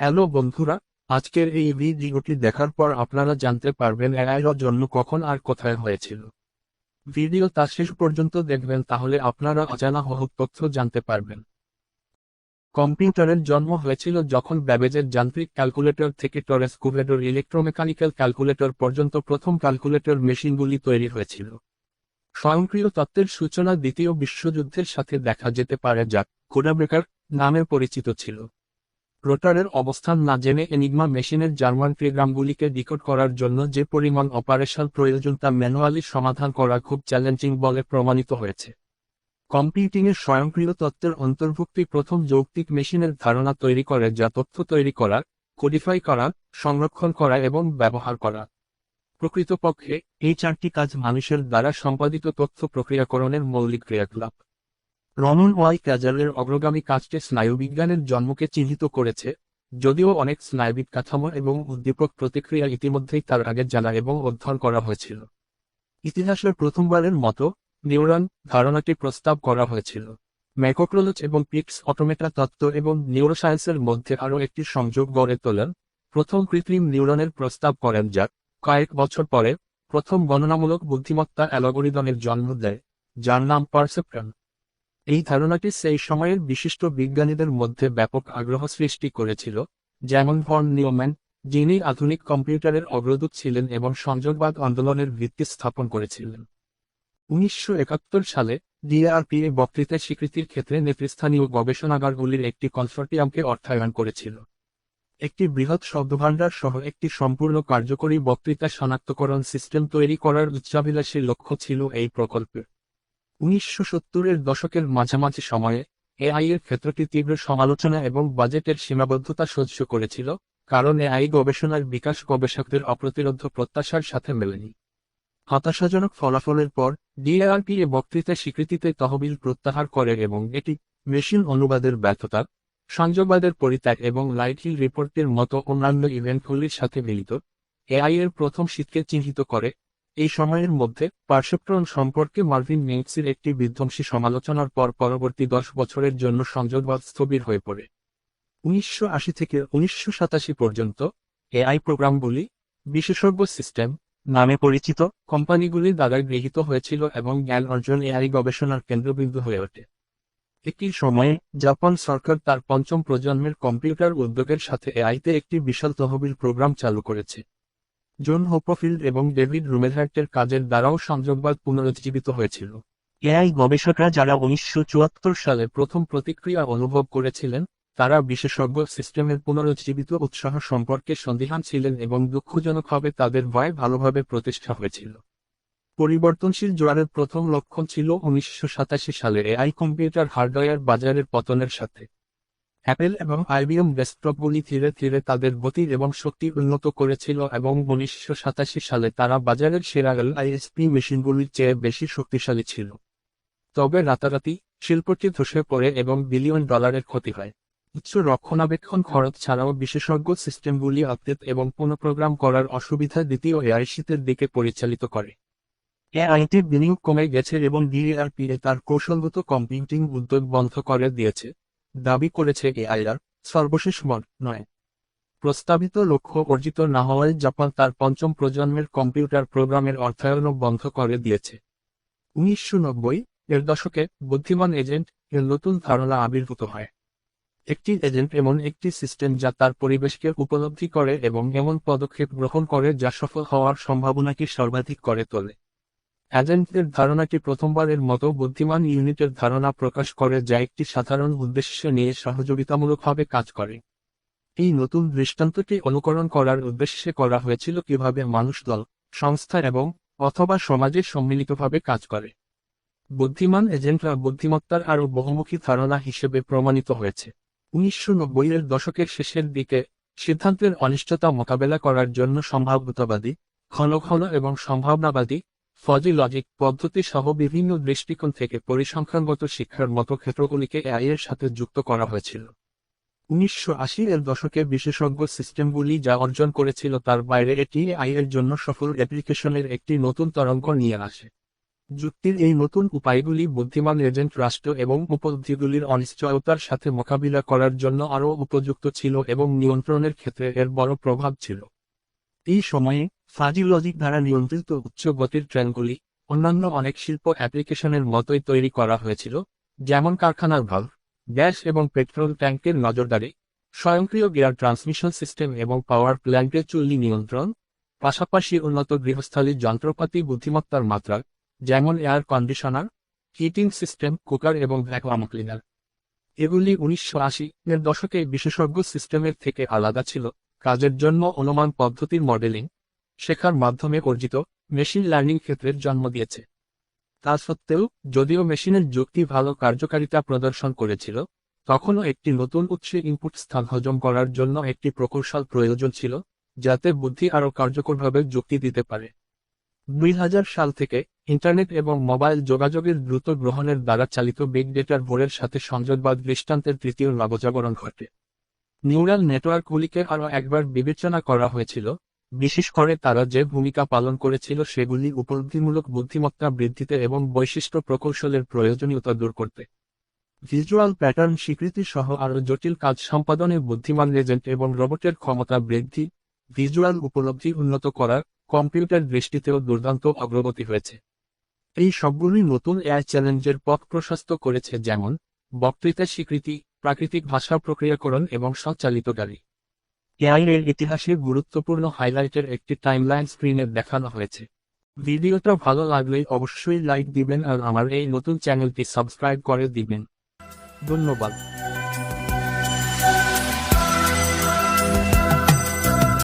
Hello বন্ধুরা, আজকের এই ভিডিওটি দেখার পর আপনারা জানতে পারবেন এআই এর জন্ম কখন আর কোথায় হয়েছিল। ভিডিওটা শেষ পর্যন্ত দেখবেন, তাহলে আপনারা অজানা বহু তথ্য জানতে পারবেন। কম্পিউটারের জন্ম হয়েছিল যখন ব্যাবেজের যান্ত্রিক ক্যালকুলেটর থেকে টরেস কুভেডোর ইলেকট্রোমেকানিক্যাল ক্যালকুলেটর পর্যন্ত প্রথম ক্যালকুলেটর মেশিনগুলি তৈরি হয়েছিল। স্বয়ংক্রিয় তত্ত্বের সূচনা দ্বিতীয় বিশ্বযুদ্ধের সাথে দেখা যেতে পারে, যা কোডাব্রেকার নামে পরিচিত ছিল। রোটারের অবস্থান না জেনে এনিগমা মেশিনের জার্মান প্রোগ্রামগুলিকে ডিকোড করার জন্য যে পরিমাণ অপারেশন প্রয়োজন তা ম্যানুয়ালি সমাধান করা খুব চ্যালেঞ্জিং বলে প্রমাণিত হয়েছে। কম্পিউটিংয়ের স্বয়ংক্রিয় তত্ত্বের অন্তর্ভুক্তি প্রথম যৌক্তিক মেশিনের ধারণা তৈরি করে, যা তথ্য তৈরি করা, কোডিফাই করা, সংরক্ষণ করা এবং ব্যবহার করা। প্রকৃতপক্ষে এই চারটি কাজ মানুষের দ্বারা সম্পাদিত তথ্য প্রক্রিয়াকরণের মৌলিক ক্রিয়াকলাপ। রমন ওয়াই ক্যাজারের অগ্রগামী কাজটি স্নায়ুবিজ্ঞানের জন্মকে চিহ্নিত করেছে, যদিও অনেক স্নায়বিক কাঠামো এবং উদ্দীপক প্রতিক্রিয়া ইতিমধ্যেই তার আগে জানা এবং অধ্যয়ন করা হয়েছিল। ইতিহাসের প্রথমবারের মতো নিউরন ধারণাটি প্রস্তাব করা হয়েছিল। ম্যাকোক্রোলজ এবং পিক্স অটোমেটা তত্ত্ব এবং নিউরোসায়েন্সের মধ্যে আরও একটি সংযোগ গড়ে তোলেন। প্রথম কৃত্রিম নিউরনের প্রস্তাব করেন, যা কয়েক বছর পরে প্রথম গণনামূলক বুদ্ধিমত্তা অ্যালগরিদমের জন্ম দেয়, যার নাম পারসেপ্ট্রন। এই ধারণাটি সেই সময়ের বিশিষ্ট বিজ্ঞানীদের মধ্যে ব্যাপক আগ্রহ সৃষ্টি করেছিল, যেমন ভন নিউম্যান, যিনি আধুনিক কম্পিউটারের অগ্রদূত ছিলেন এবং সংযোগবাদ আন্দোলনের ভিত্তি স্থাপন করেছিলেন। 1971 সালে ডিআরপিএ বক্তৃতায় স্বীকৃতির ক্ষেত্রে নেতৃস্থানীয় গবেষণাগারগুলির একটি কনসর্টিয়ামকে অর্থায়ন করেছিল। একটি বৃহৎ শব্দভাণ্ডার সহ একটি সম্পূর্ণ কার্যকরী বক্তৃতা শনাক্তকরণ সিস্টেম তৈরি করার উচ্চাভিলাষী লক্ষ্য ছিল এই প্রকল্পের। 1970-এর দশকের মাঝামাঝি সময়ে এআই এর ক্ষেত্রটি তীব্র সমালোচনা এবং বাজেটের সীমাবদ্ধতা সহ্য করেছিল, কারণ এআই গবেষণার বিকাশ গবেষকদের অপ্রতিরোধ্য প্রত্যাশার সাথে মেলেনি। হতাশাজনক ফলাফলের পর ডিআরপিএ বক্তৃতায় স্বীকৃতিতে তহবিল প্রত্যাহার করে এবং এটি মেশিন অনুবাদের ব্যর্থতা, সংযোগবাদের পরিত্যাগ এবং লাইট হিল রিপোর্টের মতো অন্যান্য ইভেন্টগুলির সাথে মিলিত এআই এর প্রথম শীতকে চিহ্নিত করে। এই সময়ের মধ্যে পারসেপ্ট্রন সম্পর্কে মার্ভিন মিনসির একটি বিধ্বংসী সমালোচনার পর পরবর্তী 10 বছরের জন্য সংযোগবাদ স্থবির হয়ে পড়ে। 1980 থেকে 1987 পর্যন্ত এআই প্রোগ্রামগুলি বিশেষজ্ঞ সিস্টেম নামে পরিচিত কোম্পানিগুলির দ্বারা গৃহীত হয়েছিল এবং জ্ঞান অর্জন এআই গবেষণার কেন্দ্রবিন্দু হয়ে ওঠে। একই সময়ে জাপান সরকার তার পঞ্চম প্রজন্মের কম্পিউটার উদ্যোগের সাথে এআইতে একটি বিশাল তহবিল প্রোগ্রাম চালু করেছে। জন হোপফিল্ড এবং ডেভিড রুমেলহার্টের কাজের দ্বারাও সংযোগবাদ পুনরুজ্জীবিত হয়েছিল। এআই গবেষকরা যারা 1974 সালে প্রথম প্রতিক্রিয়া অনুভব করেছিলেন, তারা বিশেষজ্ঞ সিস্টেমের পুনরুজ্জীবিত উৎসাহ সম্পর্কে সন্দিহান ছিলেন এবং দুঃখজনকভাবে তাদের ভয় ভালোভাবে প্রতিষ্ঠা হয়েছিল। পরিবর্তনশীল জোয়ারের প্রথম লক্ষণ ছিল 1987 সালে এআই কম্পিউটার হার্ডওয়্যার বাজারের পতনের সাথে। অ্যাপেল এবং আইবিএম ডেস্কটপগুলি ধীরে ধীরে তাদের গতি এবং শক্তি উন্নত করেছিল এবং 1987 সালে তারা বাজারের সেরা আইএসপি মেশিনগুলির চেয়ে বেশি শক্তিশালী ছিল। তবে রাতারাতি শিল্পটি ধসে পড়ে এবং বিলিয়ন ডলারের ক্ষতি হয়। উচ্চ রক্ষণাবেক্ষণ খরচ ছাড়াও বিশেষজ্ঞ সিস্টেমগুলি আপডেট এবং পুনঃপ্রোগ্রাম করার অসুবিধা দ্বিতীয় এআই শীতের দিকে পরিচালিত করে। এআইতে বিনিয়োগ কমে গেছে এবং ডিআরপিএ তার কৌশলগত কম্পিউটিং উদ্যোগ বন্ধ করে দিয়েছে, দাবি করেছে এআইআর সর্বশেষ মত নয়। প্রস্তাবিত লক্ষ্য অর্জিত না হওয়ায় জাপান তার পঞ্চম প্রজন্মের কম্পিউটার প্রোগ্রামের অর্থায়নও বন্ধ করে দিয়েছে। 1990-এর দশকে বুদ্ধিমান এজেন্ট এর নতুন ধারণা আবির্ভূত হয়। একটি এজেন্ট এমন একটি সিস্টেম যা তার পরিবেশকে উপলব্ধি করে এবং এমন পদক্ষেপ গ্রহণ করে যা সফল হওয়ার সম্ভাবনাকে সর্বাধিক করে তোলে। এজেন্টের ধারণাটি প্রথমবারের মতো বুদ্ধিমান ইউনিটের ধারণা প্রকাশ করে, যা একটি সাধারণ উদ্দেশ্য নিয়ে সহযোগিতামূলকভাবে কাজ করে। এই নতুন দৃষ্টান্তটি অনুকরণ করার উদ্দেশ্যে করা হয়েছিল কিভাবে মানুষ দল, সংস্থা এবং অথবা সমাজে সম্মিলিতভাবে কাজ করে। বুদ্ধিমান এজেন্টরা বুদ্ধিমত্তার আরও বহুমুখী ধারণা হিসেবে প্রমাণিত হয়েছে। 1990-এর দশকের শেষের দিকে সিদ্ধান্তের অনিশ্চয়তা মোকাবেলা করার জন্য সম্ভাব্যতাবাদী, ঘন ঘন এবং সম্ভাবনাবাদী ফজি লজিক পদ্ধতি সহ বিভিন্ন দৃষ্টিকোণ থেকে পরিসংখ্যানগত শিক্ষার মতো ক্ষেত্রগুলিকে এআই এর সাথে যুক্ত করা হয়েছিল। 1980-এর দশকে বিশেষজ্ঞ সিস্টেমগুলি যা অর্জন করেছিল তার বাইরে এটি এআই এর জন্য সফল অ্যাপ্লিকেশনের একটি নতুন তরঙ্গ নিয়ে আসে। যুক্তির এই নতুন উপায়গুলি বুদ্ধিমান এজেন্ট রাষ্ট্র এবং উপলব্ধিগুলির অনিশ্চয়তার সাথে মোকাবিলা করার জন্য আরও উপযুক্ত ছিল এবং নিয়ন্ত্রণের ক্ষেত্রে এর বড় প্রভাব ছিল। এই সময়ে ফাজি লজিক দ্বারা নিয়ন্ত্রিত উচ্চ গতির ট্রেনগুলি অন্যান্য অনেক শিল্প অ্যাপ্লিকেশনের মতোই তৈরি করা হয়েছিল, যেমন কারখানার ভালভ, গ্যাস এবং পেট্রোল ট্যাঙ্কের নজরদারি, স্বয়ংক্রিয় গিয়ার ট্রান্সমিশন সিস্টেম এবং পাওয়ার প্ল্যান্টের চুল্লি নিয়ন্ত্রণ, পাশাপাশি উন্নত গৃহস্থালী যন্ত্রপাতি বুদ্ধিমত্তার মাত্রা, যেমন air conditioner, heating system, cooker এবং ভ্যাকুয়াম ক্লিনার। এগুলি 1980-এর দশকে বিশেষজ্ঞ সিস্টেমের থেকে আলাদা ছিল, কাজের জন্য অনুমান পদ্ধতির মডেলিং শেখার মাধ্যমে অর্জিত মেশিন লার্নিং ক্ষেত্রের জন্ম দিয়েছে। তা সত্ত্বেও, যদিও মেশিনের যুক্তি ভালো কার্যকারিতা প্রদর্শন করেছিল, তখনও একটি নতুন উৎসে ইনপুট স্থান হজম করার জন্য একটি প্রকৌশল প্রয়োজন ছিল, যাতে বুদ্ধি আরও কার্যকরভাবে যুক্তি দিতে পারে। 2000 সাল থেকে ইন্টারনেট এবং মোবাইল যোগাযোগের দ্রুত গ্রহণের দ্বারা চালিত বিগ ডেটার ভোরের সাথে সংযোগবাদ দৃষ্টান্তের তৃতীয় নবজাগরণ ঘটে। নিউরাল নেটওয়ার্কগুলিকে আরও একবার বিবেচনা করা হয়েছিল, বিশেষ করে তারা যে ভূমিকা পালন করেছিল সেগুলি উপলব্ধিমূলক বুদ্ধিমত্তা বৃদ্ধিতে এবং বৈশিষ্ট্য প্রকৌশলের প্রয়োজনীয়তা দূর করতে। ভিজুয়াল প্যাটার্ন স্বীকৃতি সহ আরও জটিল কাজ সম্পাদনে বুদ্ধিমান এজেন্ট এবং রোবটের ক্ষমতা বৃদ্ধি, ভিজুয়াল উপলব্ধি উন্নত করার কম্পিউটার দৃষ্টিতেও দুর্দান্ত অগ্রগতি হয়েছে। এই সবগুলি নতুন এআই চ্যালেঞ্জের পথ প্রশস্ত করেছে, যেমন বক্তৃতা স্বীকৃতি, প্রাকৃতিক ভাষা প্রক্রিয়াকরণ এবং স্বচালিত গাড়ি। এআই এর ইতিহাসে গুরুত্বপূর্ণ হাইলাইটের একটি টাইমলাইন স্ক্রিনে দেখানো হয়েছে। ভিডিওটা ভালো লাগলে অবশ্যই লাইক দিবেন আর আমার এই নতুন চ্যানেলটি সাবস্ক্রাইব করে দিবেন। ধন্যবাদ।